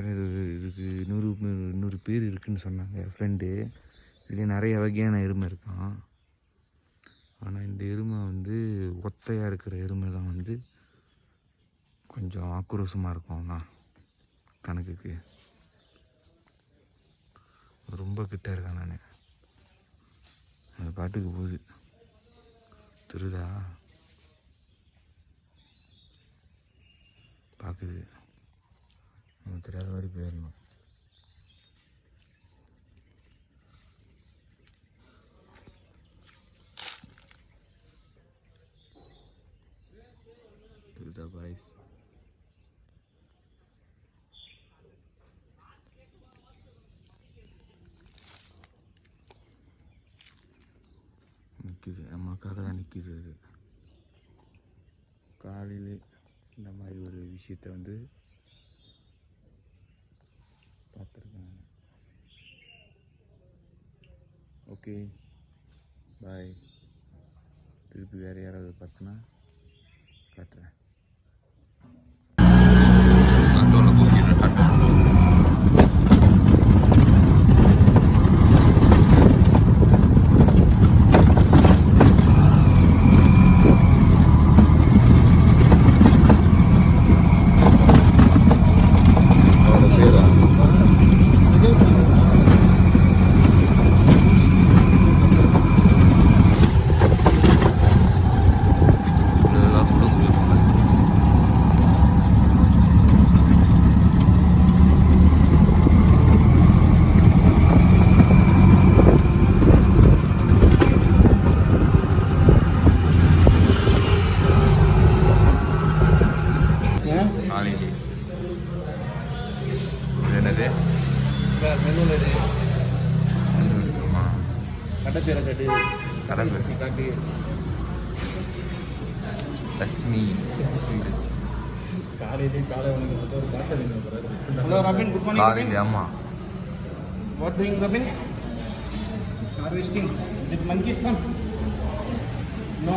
இருக்கிறது. இதுக்கு 100 பேர் இருக்குதுன்னு சொன்னாங்க ஃப்ரெண்டு. இதுலேயே நிறைய வகையான எருமை இருக்கான். ஆனால் இந்த எருமை வந்து ஒத்தையாக இருக்கிற எருமை தான் வந்து கொஞ்சம் ஆக்ரோஷமாக இருக்கும் தான் கணக்குக்கு. ரொம்ப கிட்ட இருக்கேன் நான். அது பாட்டுக்கு போகுது. திருதா பார்க்குது. நம்ம தெரியாத மாதிரி போயிடணும். திருதா பாய்ஸ். நிற்கிது, நமக்காக தான் நிற்கிது. அது காலையிலே இந்த மாதிரி ஒரு விஷயத்தை வந்து பார்த்துருக்கேன். Okay bye. திருப்பி வேறு யாராவது பார்த்தோன்னா காட்டுறேன். ஆட்டோவில் போய்ட்டு காட்டுறேன். Lakshmi Hello Robin, good morning. காலையில் அம்மா. What doing Robin? Harvesting. Did monkeys come? No.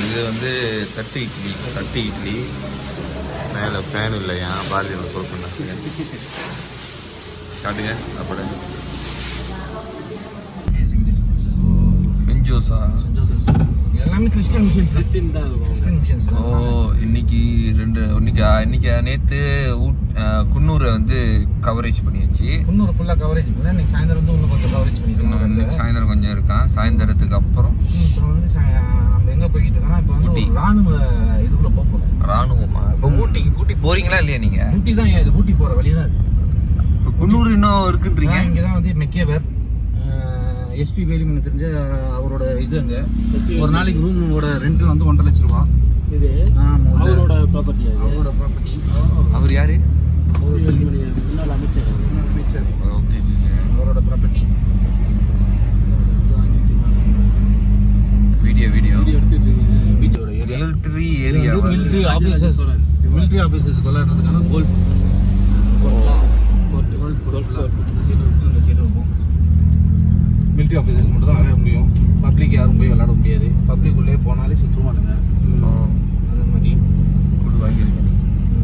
இது வந்து தட்டு இட்லி. மேலே ஃபேன் இல்லையா? பாரதியில் கொடுக்கணும். காட்டுங்க அப்படி. செஞ்சோஸா? எல்லாமே கிறிஸ்டியன் தான் இருக்கும். ஓ இன்னைக்கு நேற்று குன்னூரை வந்து கவரேஜ் பண்ணியாச்சு. குன்னூர் ஃபுல்லாக கவரேஜ் பண்ணேன். இன்னைக்கு சாயந்தரம் வந்து இன்னும் கொஞ்சம் கவரேஜ் பண்ணிருக்கோம். இன்னைக்கு சாயந்தரம் கொஞ்சம் இருக்கான். சாயந்தரத்துக்கு அப்புறம் இப்போ வந்து நம்ம எங்கே போய்கிட்டு இருக்கோம்னா இப்போ வந்து ராணுவ இதுக்குள்ளே போகிறோம். ராணுவமா? இப்போ ஊட்டி போறீங்களா இல்லையா? நீங்கள் ஊட்டி தான். இது ஊட்டி போகிற வழி தான். இப்போ குன்னூர் இன்னும் இருக்குன்றீங்க. இங்கே தான் வந்து மெக்கேவர் எஸ்பி வேலுமணி தெரிஞ்ச அவரோட இது. அங்கே ஒரு நாளைக்கு ரூமோட ரெண்ட் வந்து 1.5 லட்ச ரூபா. இது அவரோட ப்ராப்பர்ட்டி. அவர் யாரு? முன்னாள் அமைச்சர். ஓகே. அவரோட ப்ராப்பர்ட்டி. வீடியோ எடுத்துட்டு இருக்கீங்க. பீச்சோட area. Military area. Military officers கொள்ளாடுறதுக்கான கோல்ஃப் மிலிட்ரி ஆஃபீஸர்ஸ் மட்டும் தான் விளையாட முடியும். பப்ளிக் யாரும் போய் விளையாட முடியாது. பப்ளிக் உள்ளே போனாலே சுற்றுவானுங்க. அந்த மாதிரி கொடு வாங்கியிருக்கேன்.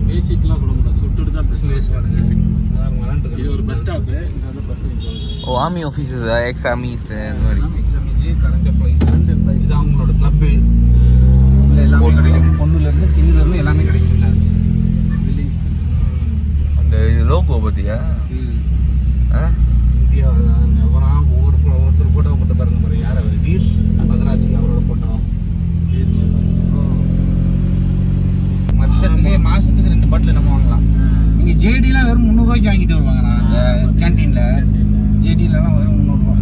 பேசிக்லாம் கூட முடியாது. சுட்டுட்டு தான் பஸ் விளையாடுங்க. இது ஒரு பஸ் ஸ்டாப்பு. இந்த பஸ். ஓ ஆர்மி ஆஃபீஸர்ஸ், எக்ஸ் ஆர்மிஸ் அந்த மாதிரி. கரண்ட் எம்ப்ளாயிஸ் இது அவங்களோட கிளப்பு. எல்லாமே கிடைக்கும். பொண்ணுலேருந்து கிண்ணிலேருந்து எல்லாமே கிடைக்குங்க. அந்த இது லோகோ பார்த்தியா? இந்தியா ஒவ்வொருத்தர் ஃபோட்டோ போட்டு பாருங்க. பாரு யார் அவர்? வீர் மதராசி அவரோட ஃபோட்டோ. மாதத்துக்கு 2 பாட்டில் நம்ம வாங்கலாம். நீங்கள் ஜேடிலாம் வெறும் 300 ரூபாய்க்கு வாங்கிட்டு வருவாங்கண்ணா. அந்த கேன்டீனில் ஜேடிலலாம் வெறும் 300 ரூபா.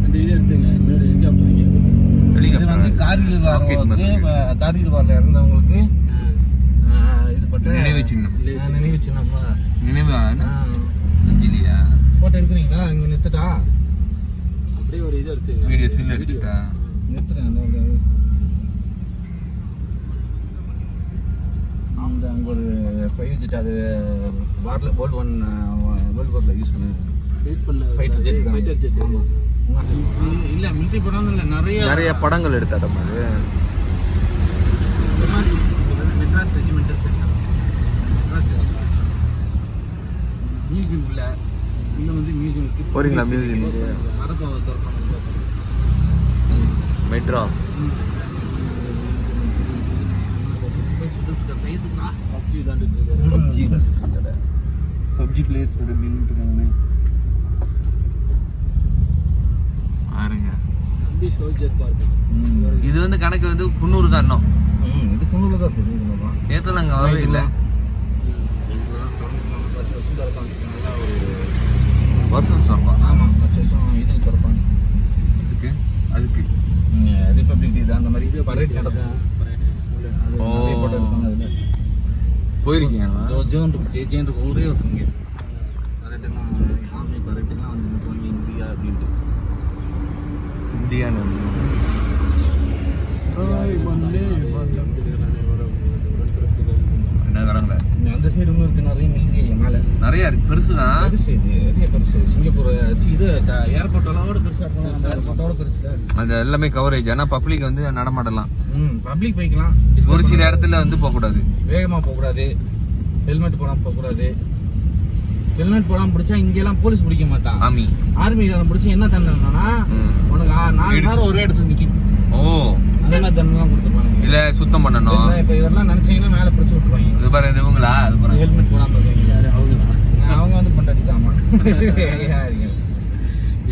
அந்த இது எடுத்துங்க. இது வந்து கார்கில் வாரில் இறந்தவங்களுக்கு இது பட்ட நினைவு சின்னம். அஞ்சலியா? ஃபோட்டோ எடுக்கிறீங்களா? இங்கே நிறுத்துட்டா அப்படியே ஒரு இது எடுத்துங்க. வீடியோ சீன் எடுத்துட்டா நிறுத்துறேன். அந்த அங்கே ஒரு பயிர்ச்சிட்டு அது வாரில் வேர்ல்டு வாரில் யூஸ் பண்ண ஃபைட்டர் ஜெட். இல்லை மிலிட்ரி படம் இல்லை, நிறைய படங்கள் எடுத்தாட்ட மாதிரி. Madras regimental centre. மியூசியம் இல்லை, இன்னும் வந்து மியூசியம் இருக்குது. போறீங்களா மியூசியம்? மரப்பாவை திறப்பாங்க. மெட்ராஸ் பப்ஜி தாண்டிட்டு இருக்காரு. பப்ஜி பிளேயர்ஸ் நின்றுட்டு இருக்காங்க. பாருங்க, தம்பி சோல்ஜர் பார்க். இது வந்து கணக்கு வந்து குன்னூர் தான். இன்னும் இது குன்னூரில் தான் இருக்குது. நேற்று நாங்கள் வரவே இல்லை. வருஷம் திறப்பாங்க. ஆமாம், வருஷம் இது திறப்பாங்க. அதுக்கு ரிப்பப்ளிக் டே அந்த மாதிரி பரேட் நடக்கும். அது நிறைய போட்டோ எடுப்பாங்க. அதில் போயிருக்கீங்களா? ஜோஜோன் இருக்கு, ஜேஜேன் இருக்கு, ஊரே இருக்கு இங்கே. பரேட்டெல்லாம் ஆர்மி பரேட்டெல்லாம் வந்து நிறுத்துவாங்க இந்தியா அப்படின்ட்டு. இந்தியான்னு என்ன கடங்கல அந்த சைடு இன்னும் இருக்கு, நிறைய மிலிட்ரி ஏரியா மேலே நிறைய இருக்கு. பெருசு தான். பெருசு, இது நிறைய பெருசு. சிங்கப்பூர் இது ஏர்போர்ட்டோட பெருசாக இருக்கும். ஏர்போர்ட்டோட பெருசு. அது எல்லாமே கவரேஜ். ஆனால் பப்ளிக் வந்து நடமாடலாம். பப்ளிக் போய்க்கலாம். ஒரு சில இடத்துல வந்து போகக்கூடாது. வேகமாக போகக்கூடாது, ஹெல்மெட் போடாமல் போகக்கூடாது. ஹெல்மெட் போடாமல் பிடிச்சா இங்கெல்லாம் போலீஸ் பிடிக்க மாட்டான். ஆர்மிக்காரன் பிடிச்சி என்ன தண்டனைனா உனக்கு 4 நேரம் ஒரே இடத்துல நிற்கணும். ஓ, அந்த மாதிரி தண்டனைலாம் கொடுத்துருப்பாங்க. இல்லை சுத்தம் பண்ணணும். இப்போ இதெல்லாம் நினச்சிங்கன்னா மேலே பிடிச்சி விட்டுருவாங்க. இது பாரு, இது இவங்களா? அது பாரு, ஹெல்மெட் போடாமல் இருக்கீங்க. அவங்க வந்து கொண்டாடிதாமா.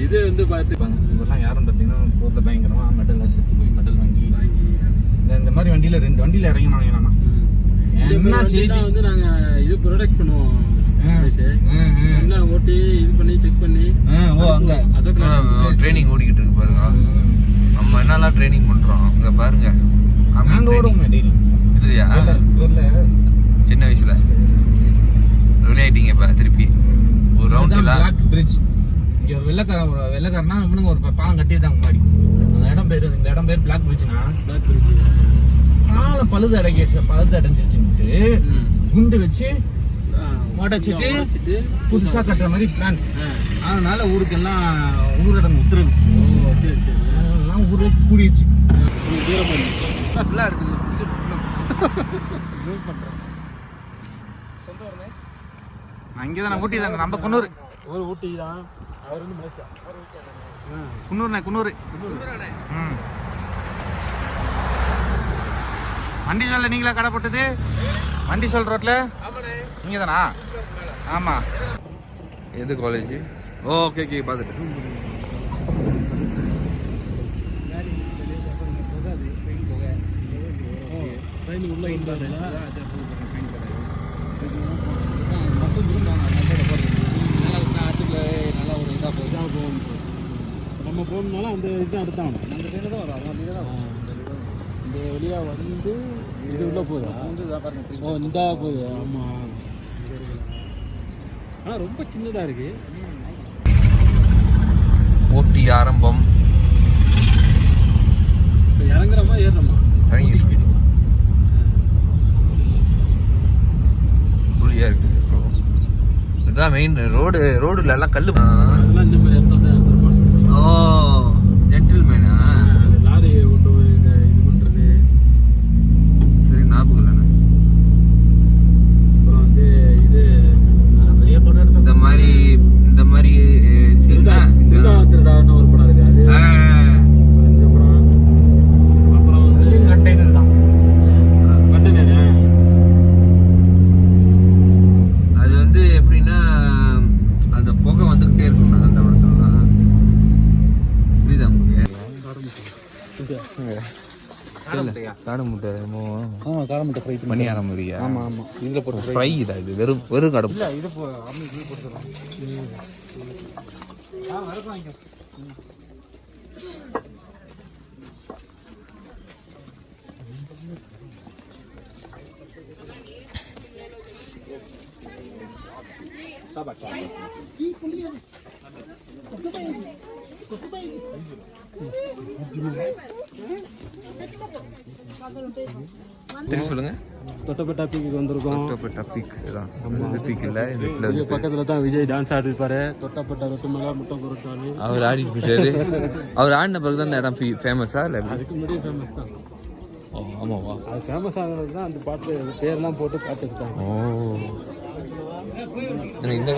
இது வந்து பார்த்துப்பாங்க. இவரெல்லாம் யாரும் பார்த்தீங்கன்னா போரில் பயங்கரமாக மெடல் செத்து போய் மெடல் வாங்கி இந்த மாதிரி வண்டியில் 2 வண்டியில் இறங்கினாங்க. என்ன செய்தி வந்து நாங்க இது ப்ரொடக்ட் பண்ணுவோம். என்ன ஓட்டி இது பண்ணி செக் பண்ணி அங்க ட்ரைனிங் ஓடிக்கிட்டு இருக்கு பாருங்க. நம்ம என்னெல்லாம் ட்ரைனிங் பண்றோம் அங்க பாருங்க. நாங்க ஓடுவோம் டெய்லி. இதுலையா? சின்ன வயசுல விளையாட்டீங்க. இப்ப திருப்பி ஒரு ரவுண்ட் பிளாக் பிரிட்ஜ். இங்க ஒரு வெள்ளக்காரனா இவனுங்க ஒரு பாலம் கட்டியிருந்தாங்க முன்னாடி. அந்த இடம் பேர் பிளாக் பிரிட்ஜ்னா. பிளாக் பிரிட்ஜ் பாலம் பழுது அடைஞ்சிருச்சுன்ட்டு குண்டு வச்சு உடச்சிட்டு புதுசா கட்டுற மாதிரி பிளான். அதனால ஊருக்கெல்லாம் ஊரடங்கு உத்தரவு. அதெல்லாம் ஊரே கூடிடுச்சு. நான் இங்கே தானே ஊட்டி தானே, நம்ம குன்னூர். ஒரு ஊட்டி தான். அவர் வந்து மலேசியா. குன்னூர். வண்டி சொல்ல நீங்களா கடை போட்டது? வண்டி சொல் ரோட்ல நீங்க தானா? ஆமா. எது காலேஜ்? ஓகே ஓகே, பார்த்துட்டு ட்ரெயின் உள்ள நல்லா ஒரு இதாக போகும். நம்ம போகணுனாலும் அந்த இதுதான் எடுத்தாங்க. அந்த ட்ரெயினில் தான் வரும். அந்த தான் வரும். இந்த வழியா வந்து இது உள்ள போகுதா? ஓ, இந்த போகுது. ஆமாம். ஆனால் ரொம்ப சின்னதாக இருக்கு. ஊட்டி ஆரம்பம். இப்போ இறங்குறமா ஏறுறமா? இறங்கி புளியா இருக்கு. இதுதான் மெயின் ரோடுல எல்லாம் கல்லு. அதெல்லாம் இந்த மாதிரி இடத்துல தான் எடுத்துருப்பாங்க. ஓ, ஜென்டில்மேனா? லாரி கொண்டு போய் இது பண்ணுறது. சரி, ஞாபகம் இல்லைண்ணா. அப்புறம் வந்து இது நிறைய படம் எடுத்து இந்த மாதிரி திருடான்னு ஒரு படம் இருக்கு. அது அந்த படம். அப்புறம் வந்து கண்டெய்னர் தான். கண்டெய்னர். அது வந்து எப்படின்னா அந்த புகை வந்துகிட்டே இருக்கும்ண்ணா அந்த படத்துலலாம். புரியுதா உங்களுக்கு? காடை முட்டை காடை முட்டை ஃப்ரை பண்ணி ஆரம்பியா? ஆமாம். இதில் போட்டு ஃப்ரை இதா? இது வெறும் காடை முட்டை. இது போட்டுறோம். வரப்பாங்க. திரும்பி சொல்லுங்க. தொட்டப்பட்டா பீக்கு வந்திருக்கோம். தொட்டப்பட்டா பீக் தான். இது பீக் இல்லை, இந்த இது பக்கத்தில் தான் விஜய் டான்ஸ் ஆடிருப்பாரு. தொட்டப்பட்ட ரொட்டு மேலே முட்டை பொருட்சாமி அவர் ஆடிட்டு போயிட்டாரு. அவர் ஆடின பிறகு தான் இந்த இடம் ஃபேமஸா இல்லை? அதுக்கு முன்னாடி ஃபேமஸ் தான். ஆமாவா? அது ஃபேமஸ் ஆனது தான் அந்த பாட்டு பேர்லாம் போட்டு பாட்டு எடுத்தாங்க. ஓ, இந்த